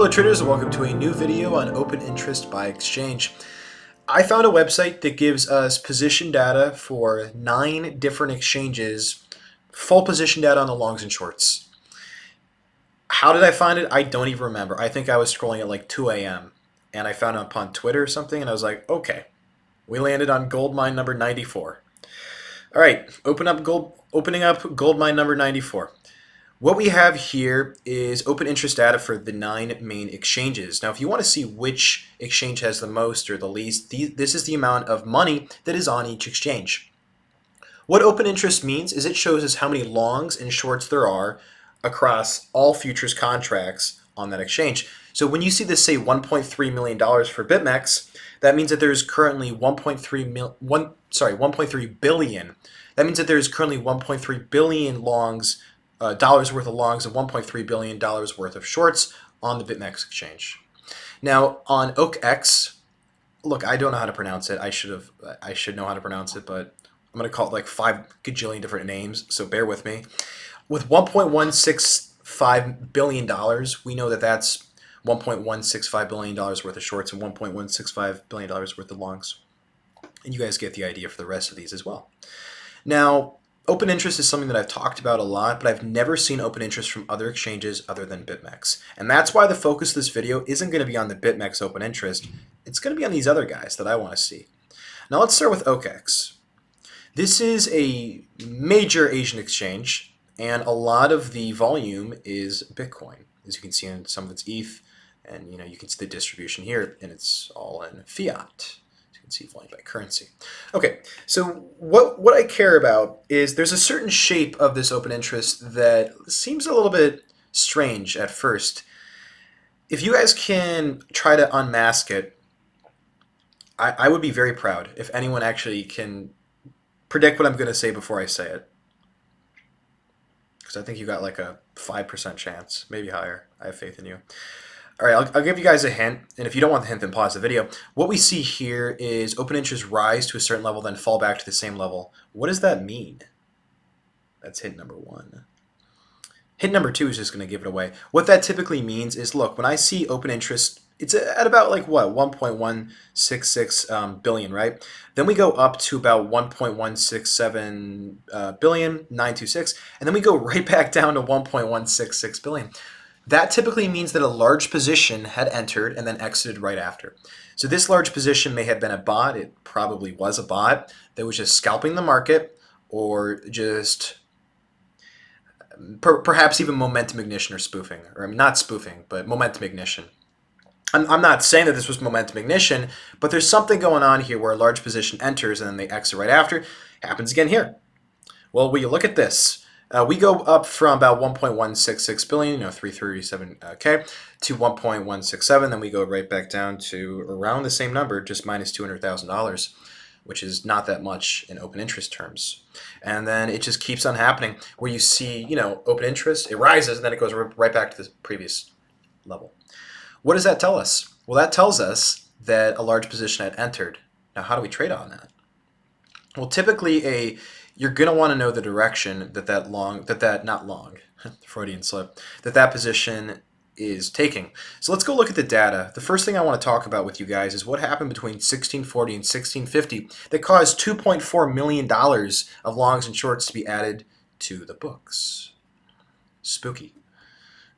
Hello traders and welcome to a new video on open interest by exchange. I found a website that gives us position data for 9 different exchanges, full position data on the longs and shorts. How did I find it? I don't even remember. I think I was scrolling at like 2 a.m. and I found it upon Twitter or something and I was like, okay, we landed on gold mine number 94. All right, opening up gold mine number 94. What we have here is open interest data for the 9 main exchanges. Now, if you want to see which exchange has the most or the least, this is the amount of money that is on each exchange. What open interest means is it shows us how many longs and shorts there are across all futures contracts on that exchange. So when you see this say $1.3 million for BitMEX, that means that there's currently 1.3 billion. That means that there's currently 1.3 billion longs dollars worth of longs and $1.3 billion worth of shorts on the BitMEX exchange. Now on OKEx, look, I don't know how to pronounce it. I should know how to pronounce it, but I'm going to call it like 5 gajillion different names, so bear with me. With $1.165 billion, we know that that's $1.165 billion worth of shorts and $1.165 billion worth of longs. And you guys get the idea for the rest of these as well. Now, open interest is something that I've talked about a lot, but I've never seen open interest from other exchanges other than BitMEX. And that's why the focus of this video isn't going to be on the BitMEX open interest. It's going to be on these other guys that I want to see. Now let's start with OKEx. This is a major Asian exchange, and a lot of the volume is Bitcoin. As you can see in some of its ETH, and you can see the distribution here, and it's all in fiat. See volume by currency. Okay, so what I care about is there's a certain shape of this open interest that seems a little bit strange at first. If you guys can try to unmask it, I would be very proud if anyone actually can predict what I'm going to say before I say it. Because I think you got like a 5% chance, maybe higher. I have faith in you. All right, I'll give you guys a hint, and if you don't want the hint, then pause the video. What we see here is open interest rise to a certain level, then fall back to the same level. What does that mean? That's hint number 1. Hint number 2 is just going to give it away. What that typically means is, look, when I see open interest, it's at about like what, 1.166 billion, right? Then we go up to about 1.167 billion, 926, and then we go right back down to 1.166 billion. That typically means that a large position had entered and then exited right after. So this large position may have been a bot. It probably was a bot that was just scalping the market, or just perhaps even momentum ignition or spoofing. Or not spoofing, but momentum ignition. I'm not saying that this was momentum ignition, but there's something going on here where a large position enters and then they exit right after. Happens again here. Well, when you look at this, we go up from about 1.166 billion, 337K, to 1.167. Then we go right back down to around the same number, just minus $200,000, which is not that much in open interest terms. And then it just keeps on happening where you see, open interest, it rises, and then it goes right back to the previous level. What does that tell us? Well, that tells us that a large position had entered. Now, how do we trade on that? Well, typically you're going to want to know the direction Freudian slip, that position is taking. So let's go look at the data. The first thing I want to talk about with you guys is what happened between 1640 and 1650 that caused $2.4 million of longs and shorts to be added to the books. Spooky.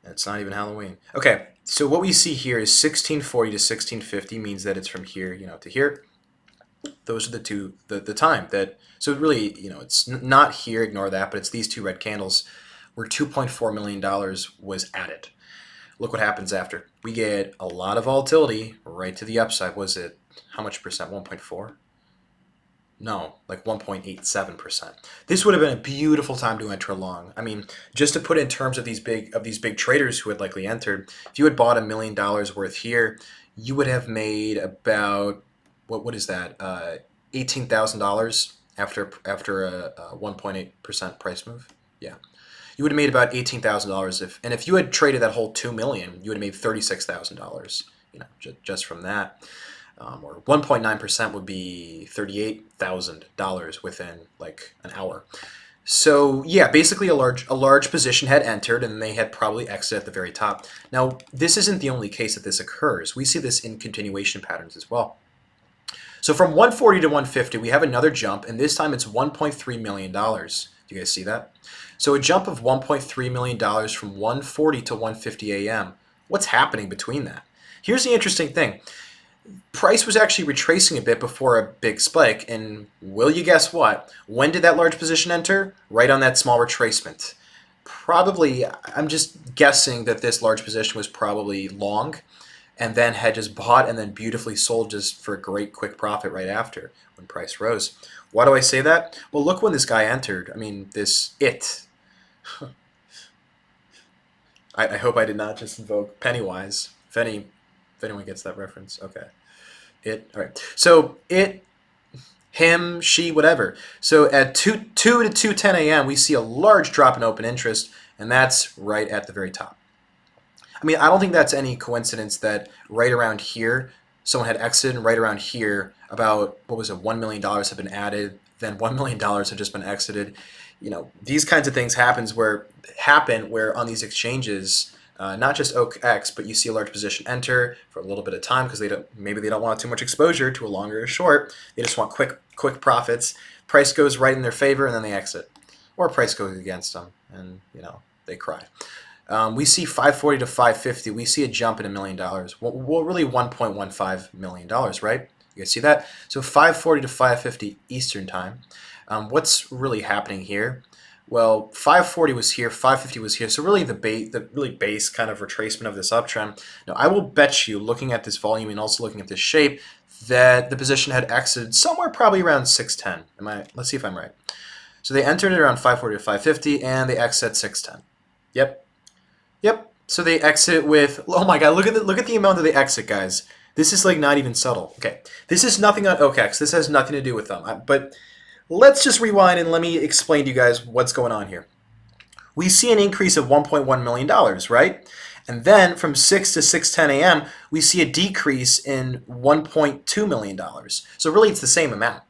It's not even Halloween. Okay, so what we see here is 1640 to 1650 means that it's from here, to here. Those are the time that, so really, it's not here, ignore that, but it's these 2 red candles where $2.4 million was added. Look what happens after. We get a lot of volatility right to the upside. Was it, how much percent, 1.4? No, like 1.87%. This would have been a beautiful time to enter long. I mean, just to put in terms of these big traders who had likely entered, if you had bought $1 million worth here, you would have made about, what is that? $18,000 after a 1.8% price move. Yeah, you would have made about $18,000 if you had traded that whole $2 million, you would have made $36,000. Just from that, or 1.9% would be $38,000 within like an hour. So yeah, basically a large position had entered and they had probably exited at the very top. Now, this isn't the only case that this occurs. We see this in continuation patterns as well. So from 140 to 150, we have another jump, and this time it's $1.3 million. Do you guys see that? So a jump of $1.3 million from 140 to 150 a.m. What's happening between that? Here's the interesting thing. Price was actually retracing a bit before a big spike, and will you guess what? When did that large position enter? Right on that small retracement. Probably, I'm just guessing that this large position was probably long, and then had just bought and then beautifully sold just for a great quick profit right after when price rose. Why do I say that? Well, look when this guy entered. I mean, I hope I did not just invoke Pennywise. If anyone gets that reference, okay. It. All right. So him, she, whatever. So at 2 to 2:10 a.m., we see a large drop in open interest, and that's right at the very top. I mean, I don't think that's any coincidence that right around here, someone had exited, and right around here, about, what was it, $1 million have been added, then $1 million have just been exited. These kinds of things happen where on these exchanges, not just OKEx, but you see a large position enter for a little bit of time because maybe they don't want too much exposure to a longer or short. They just want quick profits. Price goes right in their favor, and then they exit, or price goes against them, and they cry. We see 540 to 550. We see a jump in $1 million. Well, really $1.15 million, right? You guys see that? So 540 to 550 Eastern time. What's really happening here? Well, 540 was here, 550 was here. So really the really base kind of retracement of this uptrend. Now, I will bet you, looking at this volume and also looking at this shape, that the position had exited somewhere probably around 610. Let's see if I'm right. So they entered it around 540 to 550, and they exit at 610. Yep. So they exit with, oh my god, look at the amount that they exit, guys. This is like not even subtle. Okay, this is nothing on OKEx. This has nothing to do with them. But let's just rewind and let me explain to you guys what's going on here. We see an increase of $1.1 million, right? And then from 6 to 6:10 a.m., we see a decrease in $1.2 million. So really, it's the same amount.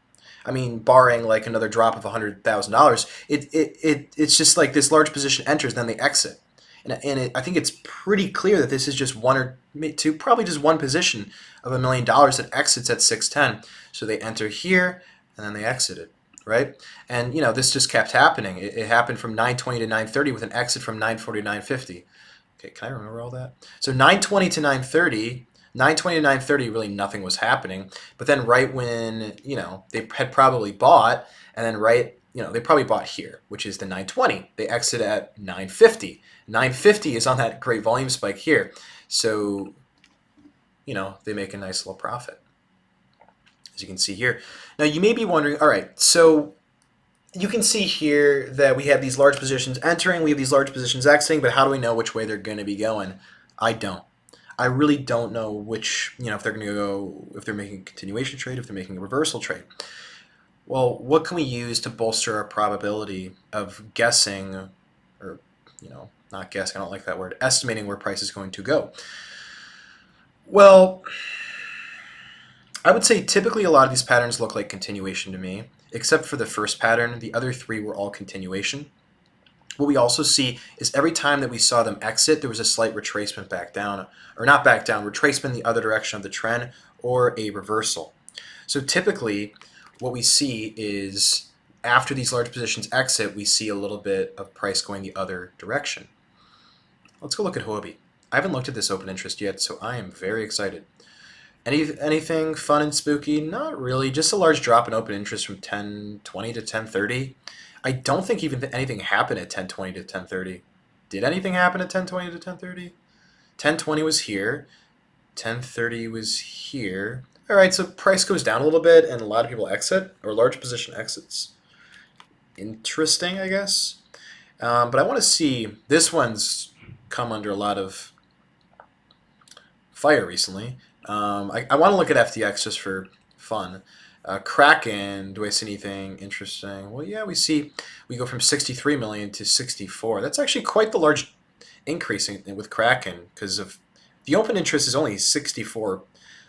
I mean, barring like another drop of $100,000, it's just like this large position enters, then they exit. I think it's pretty clear that this is just one or two, probably just one position of $1 million that exits at 610. So they enter here, and then they exited, right? And this just kept happening. It happened from 920 to 930 with an exit from 940 to 950. Okay, can I remember all that? So 920 to 930. 920 to 930, really nothing was happening. But then right when, they had probably bought, and then they probably bought here, which is the 920. They exit at 950. 950 is on that great volume spike here. So, they make a nice little profit, as you can see here. Now, you may be wondering, all right, so you can see here that we have these large positions entering, we have these large positions exiting, but how do we know which way they're going to be going? I don't. I really don't know which, if they're going to go, if they're making a continuation trade, if they're making a reversal trade. Well, what can we use to bolster our probability of guessing, or, not guessing, I don't like that word, estimating where price is going to go? Well, I would say typically a lot of these patterns look like continuation to me, except for the first pattern. The other three were all continuation. What we also see is every time that we saw them exit, there was a slight retracement back down, or not back down, retracement in the other direction of the trend, or a reversal. So typically, what we see is after these large positions exit, we see a little bit of price going the other direction. Let's go look at Huobi. I haven't looked at this open interest yet, so I am very excited. Anything fun and spooky? Not really. Just a large drop in open interest from 10:20 to 10:30. I don't think even anything happened at 10:20 to 10:30. Did anything happen at 10:20 to 10:30? 10:20 was here. 10:30 was here. All right, so price goes down a little bit, and a lot of people exit, or large position exits. Interesting, I guess. But I want to see, this one's come under a lot of fire recently. I want to look at FTX just for fun. Kraken, do I see anything interesting? Well, yeah, we go from 63 million to 64. That's actually quite the large increase with Kraken, because of the open interest is only 64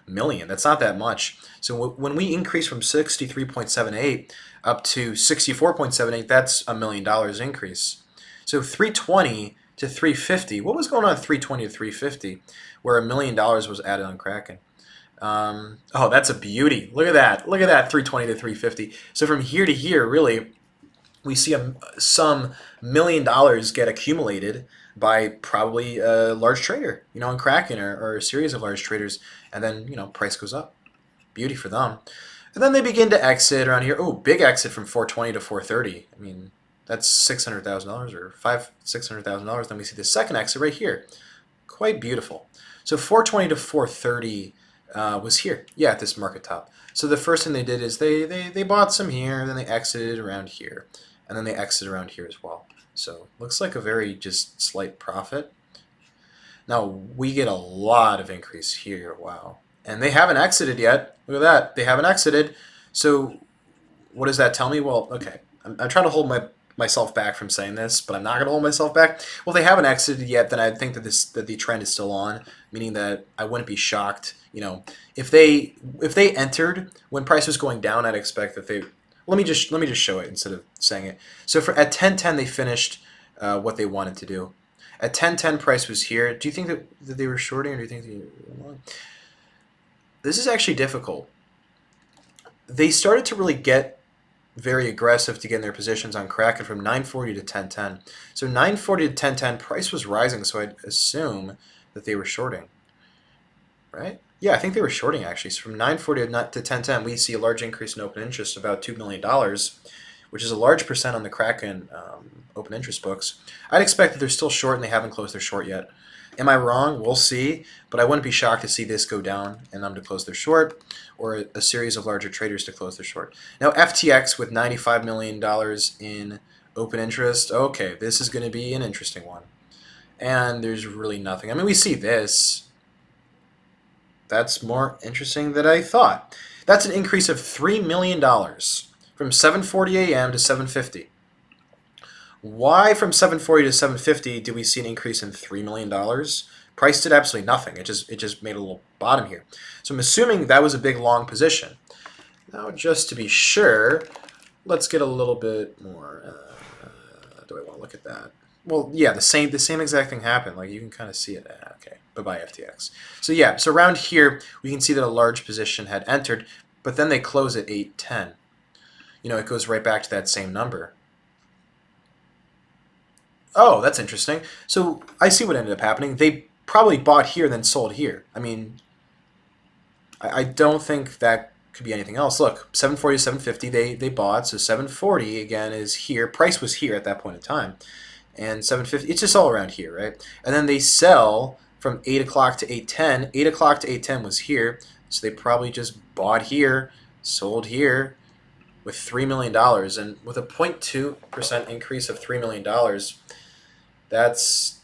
million. That's not that much. So when we increase from 63.78 up to 64.78, that's $1 million increase. So 320 to 350. What was going on at 320 to 350, where $1 million was added on Kraken? Oh, that's a beauty. Look at that. Look at that. 320 to 350. So from here to here, really, we see some $1 million get accumulated by probably a large trader, in Kraken or a series of large traders, and then price goes up. Beauty for them. And then they begin to exit around here. Oh, big exit from 420 to 430. I mean, that's $600,000 or $600,000. Then we see the second exit right here. Quite beautiful. So 420 to 430 was here. Yeah, at this market top. So the first thing they did is they bought some here, then they exited around here, and then they exit around here as well. So looks like a very just slight profit. Now we get a lot of increase here. Wow. And they haven't exited yet. Look at that. They haven't exited. So what does that tell me? Well, okay. I'm trying to hold myself back from saying this, but I'm not going to hold myself back. Well, if they haven't exited yet, then I think that the trend is still on, meaning that I wouldn't be shocked. If they entered when price was going down, I'd expect that they. Let me just show it instead of saying it. So at 10:10 they finished what they wanted to do. At 10:10 price was here. Do you think that they were shorting, or do you think they were long? This is actually difficult. They started to really get very aggressive to get in their positions on Kraken from 940 to 1010. So 940 to 1010, price was rising, so I'd assume that they were shorting, right? Yeah, I think they were shorting actually. So from 940 to 1010, we see a large increase in open interest, about $2 million, which is a large percent on the Kraken open interest books. I'd expect that they're still short and they haven't closed their short yet. Am I wrong? We'll see, but I wouldn't be shocked to see this go down and them to close their short, or a series of larger traders to close their short. Now FTX with $95 million in open interest. Okay, this is going to be an interesting one. And there's really nothing. I mean, we see this. That's more interesting than I thought. That's an increase of $3 million from 7:40 a.m. to 7:50. Why from 740 to 750 do we see an increase in $3 million? Price did absolutely nothing. It just made a little bottom here. So I'm assuming that was a big long position. Now, just to be sure, let's get a little bit more. Do I want to look at that? Well, yeah, the same exact thing happened. Like you can kind of see it. Okay, bye-bye FTX. So yeah, so around here we can see that a large position had entered, but then they close at 810. It goes right back to that same number. Oh, that's interesting. So I see what ended up happening. They probably bought here, then sold here. I mean, I don't think that could be anything else. Look, 740 to 750, they bought. So 740, again, is here. Price was here at that point in time. And 750, it's just all around here, right? And then they sell from 8 o'clock to 8:10. 8 o'clock to 8:10 was here. So they probably just bought here, sold here with $3 million. And with a 0.2% increase of $3 million, that's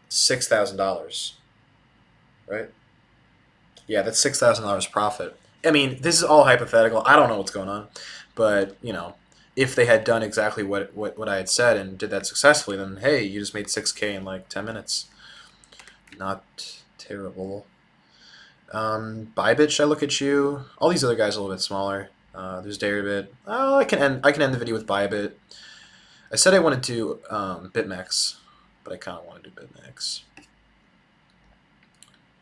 $6,000, right? Yeah, that's $6,000 profit. I mean, this is all hypothetical. I don't know what's going on, but if they had done exactly what I had said and did that successfully, then hey, you just made 6K in like 10 minutes. Not terrible. Bybit, should I look at you? All these other guys are a little bit smaller. There's Deribit. Oh, I can end the video with Bybit. I said I wanted to do BitMEX, but I kind of want to do BitMEX.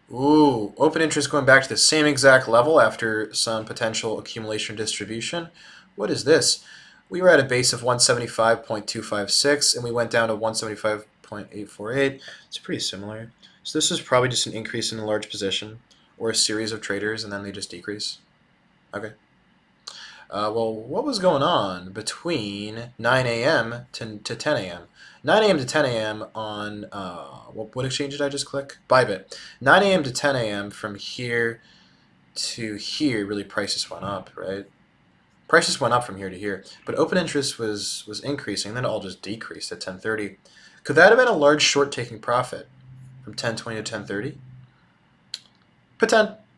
Ooh, open interest going back to the same exact level after some potential accumulation distribution. What is this? We were at a base of 175.256 and we went down to 175.848. It's pretty similar. So this is probably just an increase in a large position or a series of traders and then they just decrease. Okay. Well, what was going on between 9 a.m. to 10 a.m.? 9 a.m. to 10 a.m. on, what exchange did I just click? Bybit. 9 a.m. to 10 a.m. from here to here, really prices went up, right? Prices went up from here to here. But open interest was increasing, then it all just decreased at 10:30. Could that have been a large short taking profit from 10:20 to 10:30?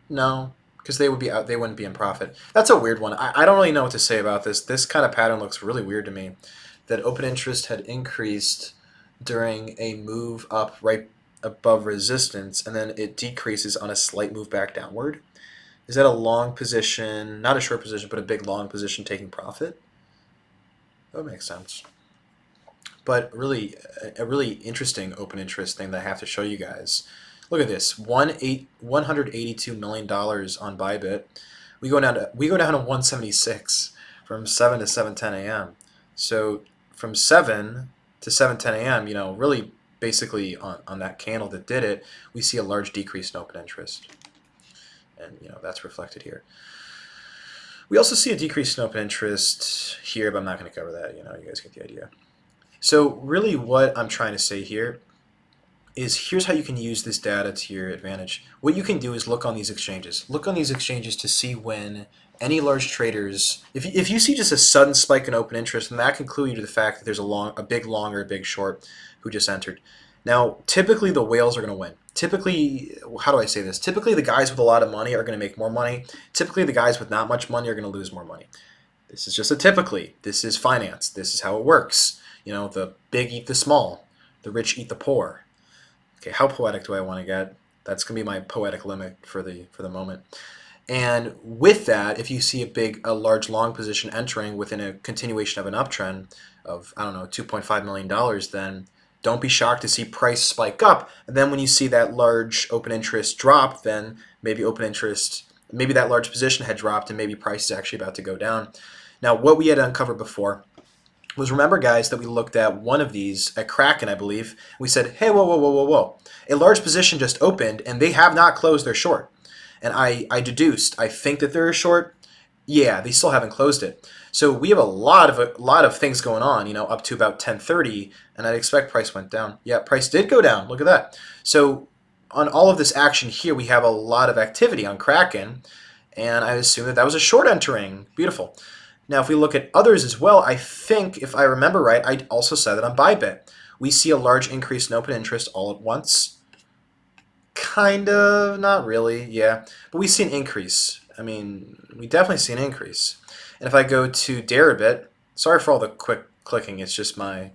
No. Because they wouldn't be in profit. That's a weird one. I don't really know what to say about this. This kind of pattern looks really weird to me. That open interest had increased during a move up right above resistance, and then it decreases on a slight move back downward. Is that a long position, not a short position, but a big long position taking profit? That would make sense. But really, a really interesting open interest thing that I have to show you guys. Look at this, $182 million on Bybit. We go down to 176 from 7 to 7:10 a.m. So from 7 to 7:10 a.m., really basically on that candle that did it, we see a large decrease in open interest. And that's reflected here. We also see a decrease in open interest here, but I'm not going to cover that. You guys get the idea. So really what I'm trying to say here is here's how you can use this data to your advantage. What you can do is look on these exchanges. Look on these exchanges to see when any large traders, if you see just a sudden spike in open interest, then that can clue you to the fact that there's a big long or a big short who just entered. Now, typically the whales are going to win. Typically, how do I say this? Typically the guys with a lot of money are going to make more money. Typically the guys with not much money are going to lose more money. This is just a typically. This is finance. This is how it works. The big eat the small. The rich eat the poor. Okay, how poetic do I want to get? That's going to be my poetic limit for the moment. And with that, if you see a large long position entering within a continuation of an uptrend of, I don't know, $2.5 million, then don't be shocked to see price spike up. And then when you see that large open interest drop, then maybe that large position had dropped and maybe price is actually about to go down. Now, what we had uncovered before was, remember, guys, that we looked at one of these at Kraken, I believe. We said, hey, whoa. A large position just opened, and they have not closed their short. And I deduced, I think that they're a short. Yeah, they still haven't closed it. So we have a lot of things going on, up to about 10:30, and I'd expect price went down. Yeah, price did go down. Look at that. So on all of this action here, we have a lot of activity on Kraken, and I assume that was a short entering. Beautiful. Now, if we look at others as well, I think, if I remember right, I also said that on Bybit. We see a large increase in open interest all at once. Kind of, not really, yeah. But we see an increase. I mean, we definitely see an increase. And if I go to Deribit, sorry for all the quick clicking, it's just my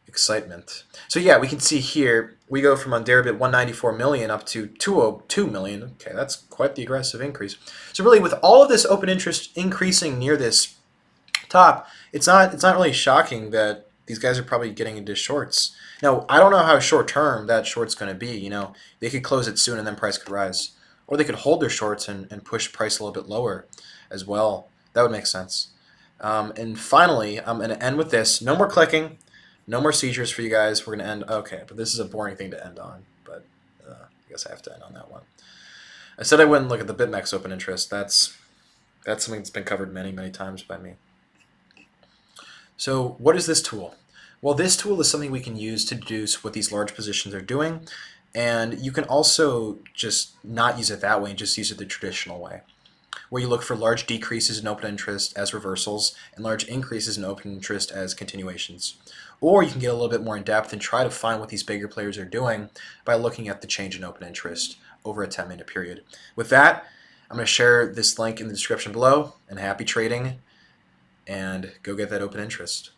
excitement. So yeah, we can see here, we go from on Deribit 194 million up to 202 million. Okay, that's quite the aggressive increase. So really, with all of this open interest increasing near this top, it's not really shocking that these guys are probably getting into shorts. Now, I don't know how short term that short's going to be. They could close it soon and then price could rise. Or they could hold their shorts and push price a little bit lower as well. That would make sense. And finally, I'm going to end with this. No more clicking. No more seizures for you guys. We're going to end. Okay, but this is a boring thing to end on. But I guess I have to end on that one. I said I wouldn't look at the BitMEX open interest. That's something that's been covered many, many times by me. So what is this tool? Well, this tool is something we can use to deduce what these large positions are doing. And you can also just not use it that way and just use it the traditional way, where you look for large decreases in open interest as reversals and large increases in open interest as continuations. Or you can get a little bit more in depth and try to find what these bigger players are doing by looking at the change in open interest over a 10-minute period. With that, I'm going to share this link in the description below, and happy trading, and go get that open interest.